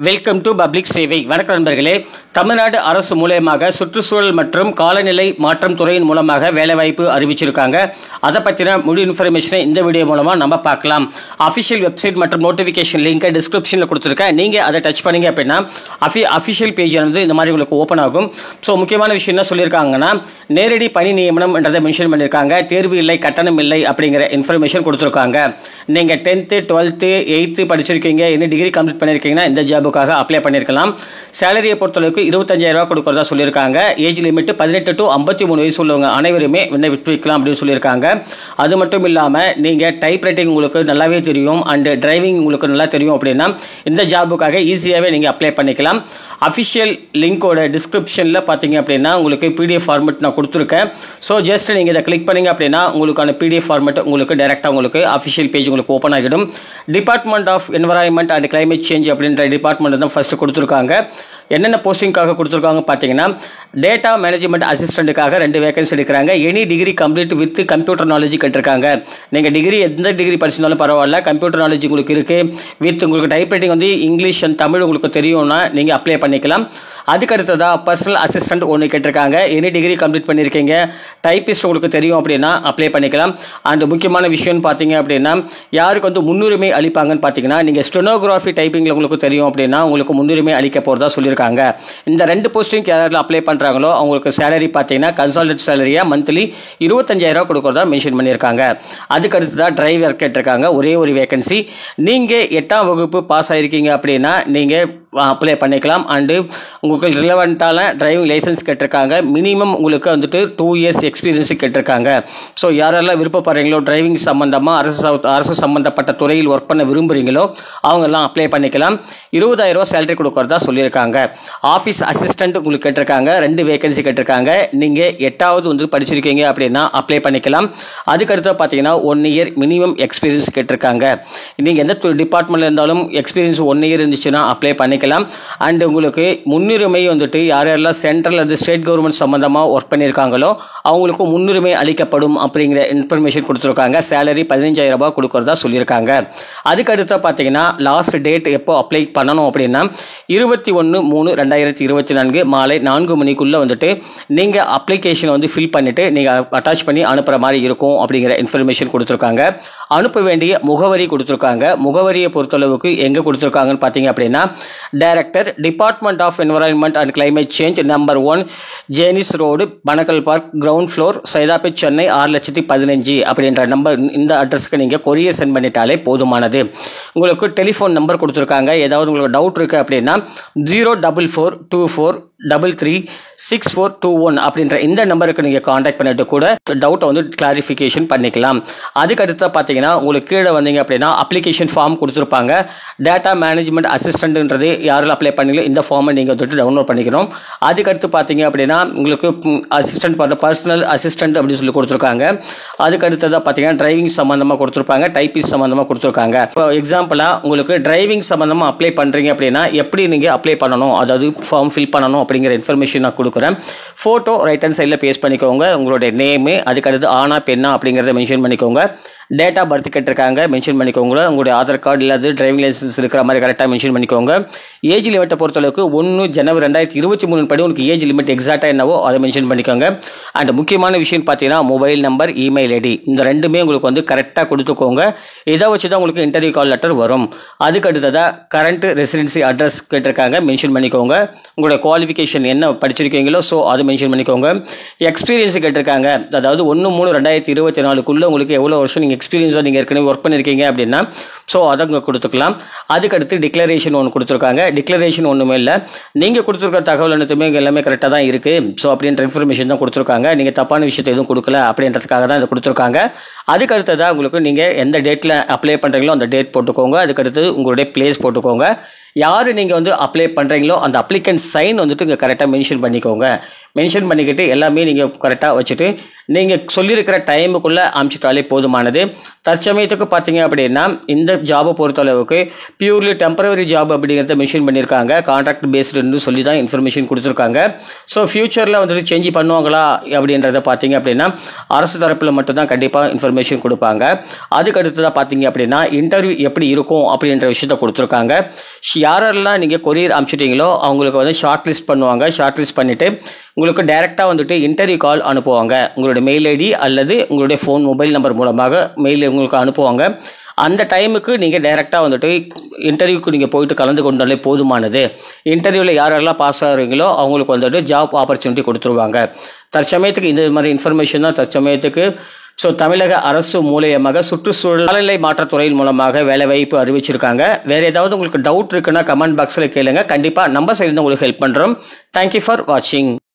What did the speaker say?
Welcome to public சேவை. வணக்கம் நண்பர்களே. தமிழ்நாடு அரசு மூலமாக சுற்றுச்சூழல் மற்றும் காலநிலை மாற்றம் துறையின் மூலமாக வேலைவாய்ப்பு அறிவிச்சிருக்காங்க. அதை பற்றின முழு இன்ஃபர்மேஷனை இந்த வீடியோ மூலமாக நம்ம பார்க்கலாம். அஃபிஷியல் வெப்சைட் மற்றும் நோட்டிஃபிகேஷன் லிங்கை டிஸ்கிரிப்ஷனில் கொடுத்துருக்கேன். நீங்கள் அதை டச் பண்ணிங்க அப்படின்னா அஃபிஷியல் பேஜ் வந்து இந்த மாதிரி உங்களுக்கு ஓப்பன் ஆகும். ஸோ முக்கியமான விஷயம் என்ன சொல்லியிருக்காங்கன்னா, நேரடி பணி நியமனம் என்றதை மென்ஷன் பண்ணியிருக்காங்க. தேர்வு இல்லை, கட்டணம் இல்லை அப்படிங்கிற இன்ஃபர்மேஷன் கொடுத்துருக்காங்க. நீங்கள் 10th 12th 8th படிச்சிருக்கீங்க, என்ன டிகிரி கம்ப்ளீட் பண்ணியிருக்கீங்கன்னா இந்த ஜாப் அப்ளை பண்ணிருக்கலாம். சேலரியை பொறுத்தளவுக்கு 25,000 ரூபாய் கொடுக்கறதா சொல்லியிருக்காங்க. ஏஜ் லிமிட் 18 to 53 வயசு உள்ளவங்க அனைவருமே விண்ணப்பிக்கலாம் அப்படின்னு சொல்லியிருக்காங்க. அது மட்டும் இல்லாமல் நீங்கள் டைப் ரைட்டிங் உங்களுக்கு நல்லாவே தெரியும் அண்ட் டிரைவிங் உங்களுக்கு நல்லா தெரியும் அப்படின்னா இந்த ஜாபுக்காக ஈஸியாகவே நீங்கள் அப்ளை பண்ணிக்கலாம். அஃபிஷியல் லிங்கோட டிஸ்கிரிப்ஷனில் பார்த்தீங்க அப்படின்னா உங்களுக்கு PDF ஃபார்மெட் நான் கொடுத்துருக்கேன். ஸோ ஜஸ்ட் நீங்கள் இதை கிளிக் பண்ணிங்க அப்படின்னா உங்களுக்கான PDF ஃபார்மெட் உங்களுக்கு டைரெக்டாக உங்களுக்கு அஃபிஷியல் பேஜ் உங்களுக்கு ஓப்பன் ஆகிடும். Department of environment and climate change அப்படின்ற டிபார்ட்மெண்ட் தான் ஃபர்ஸ்ட் கொடுத்துருக்காங்க. என்னென்ன போஸ்டிங்காக கொடுத்துருக்காங்க பார்த்தீங்கன்னா, டேட்டா மேனேஜ்மெண்ட் அசிஸ்டண்ட்டுக்காக 2 வேகன்சி எடுக்கிறாங்க. Any degree complete with computer knowledge கேட்டிருக்காங்க. நீங்கள் டிகிரி எந்த டிகிரி படிச்சிருந்தாலும் பரவாயில்ல, கம்ப்யூட்டர் நாலேஜ் உங்களுக்கு இருக்குது, வித் உங்களுக்கு டைப் ரைட்டிங் வந்து இங்கிலீஷ் அண்ட் தமிழ் உங்களுக்கு தெரியும்னா நீங்கள் அப்ளை பண்ணிக்கலாம். அதுக்கு அடுத்ததாக பர்சனல் அசிஸ்டண்ட் ஒன்று கேட்டிருக்காங்க. எனி டிகிரி கம்ப்ளீட் பண்ணியிருக்கீங்க, டைப்பிஸ்ட் உங்களுக்கு தெரியும் அப்படின்னா அப்ளை பண்ணிக்கலாம். அண்ட் முக்கியமான விஷயம்னு பார்த்தீங்க அப்படின்னா, யாருக்கு வந்து முன்னுரிமை அளிப்பாங்கன்னு பார்த்தீங்கன்னா, நீங்கள் ஸ்டெனோகிராஃபி டைப்பிங்கில் உங்களுக்கு தெரியும் அப்படின்னா உங்களுக்கு முன்னுரிமை அளிக்க போகிறதா சொல்லியிருக்காங்க. இந்த 2 போஸ்டிங் யாராவது அப்ளை பண்ணுறாங்களோ அவங்களுக்கு சேலரி பார்த்தீங்கன்னா கன்சால்டேட் சேலரியாக மந்த்லி 25,000 ரூபாய் கொடுக்குறதா மென்ஷன் பண்ணியிருக்காங்க. அதுக்கு அடுத்ததாக டிரைவர் கேட்டிருக்காங்க. ஒரே ஒரு வேகன்சி. நீங்கள் 8ஆம் வகுப்பு பாஸ் ஆகிருக்கீங்க அப்படின்னா நீங்கள் அப்ளை பண்ணிக்கலாம். அண்டு உங்களுக்கு ரிலவெண்ட்டான டிரைவிங் லைசன்ஸ் கேட்டிருக்காங்க. மினிமம் உங்களுக்கு வந்துட்டு 2 years எக்ஸ்பீரியன்ஸு கேட்டிருக்காங்க. ஸோ யாரெல்லாம் விருப்பப்படுறீங்களோ டிரைவிங் சம்மந்தமாக அரசு சம்மந்தப்பட்ட துறையில் ஒர்க் பண்ண விரும்புகிறீங்களோ அவங்கெல்லாம் அப்ளை பண்ணிக்கலாம். 20,000 ரூபா சேலரி கொடுக்குறதா சொல்லியிருக்காங்க. ஆஃபீஸ் அசிஸ்டண்ட் உங்களுக்கு கேட்டிருக்காங்க. 2 வேகன்சி கேட்டிருக்காங்க. நீங்கள் 8வது வந்து படிச்சிருக்கீங்க அப்படின்னா அப்ளை பண்ணிக்கலாம். அதுக்கடுத்து பார்த்தீங்கன்னா 1 year மினிமம் எக்ஸ்பீரியன்ஸ் கேட்டிருக்காங்க. நீங்கள் எந்த டிபார்ட்மெண்ட்டில் இருந்தாலும் எக்ஸ்பீரியன்ஸ் 1 year இருந்துச்சுன்னா அப்ளை பண்ணிக்கலாம். அண்ட் உங்களுக்கு முன்னுரிமை வந்துட்டு யாரெல்லாம் சென்ட்ரல் அல்லது ஸ்டேட் கவர்மெண்ட் சம்பந்தமாக ஒர்க் பண்ணியிருக்காங்களோ அவங்களுக்கு முன்னுரிமை அளிக்கப்படும் அப்படிங்கிற இன்ஃபர்மேஷன் கொடுத்துருக்காங்க. சேலரி 15,000 ரூபாய் கொடுக்குறதா சொல்லியிருக்காங்க. அதுக்கு அடுத்து பார்த்தீங்கன்னா லாஸ்ட் டேட் எப்போ அப்ளை பண்ணணும் அப்படின்னா 21/3/2024 மாலை 4 மணிக்குள்ளே வந்துட்டு நீங்கள் அப்ளிகேஷனை வந்து ஃபில் பண்ணிவிட்டு நீங்கள் அட்டாச் பண்ணி அனுப்புகிற மாதிரி இருக்கும் அப்படிங்கிற இன்ஃபர்மேஷன் கொடுத்துருக்காங்க. அனுப்ப வேண்டிய முகவரி கொடுத்துருக்காங்க. முகவரியை பொறுத்தளவுக்கு எங்கே கொடுத்துருக்காங்கன்னு பார்த்தீங்க அப்படின்னா, director department of environment and climate change number 1 Jeenis road Panagal park ground floor Saidapet Chennai 6,15,000 அப்படின்ற நம்பர். இந்த அட்ரஸ்க்கு நீங்கள் கொரியர் சென்ட் பண்ணிட்டாலே போதுமானது. உங்களுக்கு டெலிஃபோன் நம்பர் கொடுத்துருக்காங்க. ஏதாவது உங்களுக்கு டவுட் இருக்குது அப்படின்னா 04424336421 அப்படின்ற இந்த நம்பருக்கு நீங்கள் காண்டாக்ட் பண்ணிட்டு கூட டவுட்டை வந்து கிளாரிஃபிகேஷன் பண்ணிக்கலாம். அதுக்கு அடுத்து பார்த்தீங்கன்னா உங்களுக்கு கீழே வந்தீங்க அப்படின்னா அப்ளிகேஷன் ஃபார்ம் கொடுத்துருப்பாங்க. டேட்டா மேனேஜ்மெண்ட் அசிஸ்டன்ட்ன்றது யாரெல்லாம் அப்ளை பண்ணீங்களோ இந்த ஃபார்மை நீங்கள் வந்துட்டு டவுன்லோட் பண்ணிக்கணும். அதுக்கடுத்து பார்த்தீங்க அப்படின்னா உங்களுக்கு அசிஸ்டன்ட் பர்சனல் அசிஸ்டன்ட் அப்படின்னு சொல்லி கொடுத்துருக்காங்க. அதுக்கு அடுத்ததாக பார்த்தீங்கன்னா டிரைவிங் சம்மந்தமாக கொடுத்துருப்பாங்க, டைப்பிஸ்ட் சம்மந்தமாக கொடுத்துருக்காங்க. இப்போ எக்ஸாம்பிளாக உங்களுக்கு டிரைவிங் சம்மந்தமாக அப்ளை பண்ணுறீங்க அப்படின்னா எப்படி நீங்கள் அப்ளை பண்ணணும், அதாவது ஃபார்ம் ஃபில் பண்ணணும் அப்படிங்கிற இன்ஃபர்மேஷன் நான் கொடுக்குறேன். ஃபோட்டோ ரைட் ஹேண்ட் சைடில் பேஸ்ட் பண்ணிக்கோங்க. உங்களுடைய நேமு, அதுக்கடுத்து ஆனா பெண்ணா அப்படிங்கிறத மென்ஷன் பண்ணிக்கோங்க. டேட் ஆஃப் பர்த் கேட்டிருக்காங்க, மென்ஷன் பண்ணிக்கோங்க. உங்களுடைய ஆதார் கார்டு இல்லாத டிரைவிங் லைசன்ஸ் இருக்கிற மாதிரி கரெக்டாக மென்ஷன் பண்ணிக்கோங்க. ஏஜ் லிமிட்டை பொறுத்தளவுக்கு 1 ஜனவரி 2023 படி உங்களுக்கு ஏஜ் லிமிட் எக்ஸாக்டாக என்னவோ அதை மென்ஷன் பண்ணிக்கோங்க. அண்ட் முக்கியமான விஷயம் பார்த்தீங்கன்னா மொபைல் நம்பர், இமெயில் ஐடி இந்த 2மே உங்களுக்கு வந்து கரெக்டாக கொடுத்துக்கோங்க. இதை வச்சு தான் உங்களுக்கு இன்டர்வியூ கால் லெட்டர் வரும். அதுக்கு அடுத்ததாக கரண்ட் ரெசிடென்சி அட்ரஸ் கேட்டிருக்காங்க, மென்ஷன் பண்ணிக்கோங்க. உங்களுடைய குவாலிஃபிகேஷன் என்ன படிச்சிருக்கீங்களோ ஸோ அதை மென்ஷன் பண்ணிக்கோங்க. எக்ஸ்பீரியன்ஸ் கேட்டிருக்காங்க. அதாவது 1/3/2024 உங்களுக்கு எவ்வளோ வருஷம் நீங்கள் எக்ஸ்பீரியன்ஸாக நீங்கள் ஏற்கனவே ஒர்க் பண்ணியிருக்கீங்க அப்படின்னா ஸோ அதை அங்கே கொடுத்துக்கலாம். அதுக்கடுத்து டிக்ளரேஷன் ஒன்று கொடுத்துருக்காங்க. டிக்ளரேஷன் ஒன்றுமே இல்லை, நீங்கள் கொடுத்துருக்க தகவல் அனைத்துமே எல்லாமே கரெக்டாக தான் இருக்குது. ஸோ அப்படின்ற இன்ஃபர்மேஷன் தான் கொடுத்துருக்காங்க. நீங்கள் தப்பான விஷயத்தை எதுவும் கொடுக்கல அப்படின்றதுக்காக தான் இதை கொடுத்துருக்காங்க. அதுக்கடுத்து தான் உங்களுக்கு நீங்கள் எந்த டேட்டில் அப்ளை பண்ணுறீங்களோ அந்த டேட் போட்டுக்கோங்க. அதுக்கடுத்து உங்களுடைய பிளேஸ் போட்டுக்கோங்க. யார் நீங்கள் வந்து அப்ளை பண்ணுறீங்களோ அந்த அப்ளிகன்ட் சைன் வந்துட்டு இங்கே கரெக்டாக மென்ஷன் பண்ணிக்கோங்க. மென்ஷன் பண்ணிக்கிட்டு எல்லாமே நீங்கள் கரெக்டாக வச்சுட்டு நீங்கள் சொல்லியிருக்கிற டைமுக்குள்ளே அனுப்பிச்சிட்டாலே போதுமானது. தற்சமயத்துக்கு பார்த்தீங்க அப்படின்னா இந்த ஜாபை பொறுத்தளவுக்கு பியூர்லி டெம்பரவரி ஜாப் அப்படிங்கிறத மென்ஷன் பண்ணியிருக்காங்க. கான்ட்ராக்ட் பேஸ்டுன்னு சொல்லி தான் இன்ஃபர்மேஷன் கொடுத்துருக்காங்க. ஸோ ஃப்யூச்சரில் வந்துட்டு சேஞ்ச் பண்ணுவாங்களா அப்படின்றத பார்த்தீங்க அப்படின்னா அரசு தரப்பில் மட்டும்தான் கண்டிப்பாக இன்ஃபர்மேஷன் கொடுப்பாங்க. அதுக்கு அடுத்ததாக பார்த்தீங்க அப்படின்னா இன்டர்வியூ எப்படி இருக்கும் அப்படின்ற விஷயத்த கொடுத்துருக்காங்க. யாரெல்லாம் நீங்கள் கொரியர் அனுப்பிச்சிட்டிங்களோ அவங்களுக்கு வந்து ஷார்ட் லிஸ்ட் பண்ணுவாங்க. ஷார்ட் லிஸ்ட் பண்ணிவிட்டு உங்களுக்கு டைரெக்டாக வந்துட்டு இன்டர்வியூ கால் அனுப்புவாங்க. உங்களுடைய மெயில் ஐடி அல்லது உங்களுடைய ஃபோன் மொபைல் நம்பர் மூலமாக மெயில் உங்களுக்கு அனுப்புவாங்க. அந்த டைமுக்கு நீங்கள் டைரெக்டாக வந்துட்டு இன்டர்வியூக்கு நீங்கள் போயிட்டு கலந்து கொண்டாலே போதுமானது. இன்டர்வியூவில் யாரெல்லாம் பாஸ் ஆகிறீங்களோ அவங்களுக்கு வந்துட்டு ஜாப் ஆப்பர்ச்சுனிட்டி கொடுத்துருவாங்க. தற்சமயத்துக்கு இந்த மாதிரி இன்ஃபர்மேஷன் தான் தற்சமயத்துக்கு. ஸோ தமிழக அரசு மூலியமாக சுற்றுச்சூழல் காலநிலை மாற்றத்துறையின் மூலமாக வேலைவாய்ப்பு அறிவிச்சிருக்காங்க. வேறு ஏதாவது உங்களுக்கு டவுட் இருக்குன்னா கமெண்ட் பாக்ஸில் கேளுங்க. கண்டிப்பாக நம்ம சைடு உங்களுக்கு ஹெல்ப் பண்ணுறோம். தேங்க்யூ ஃபார் வாட்சிங்.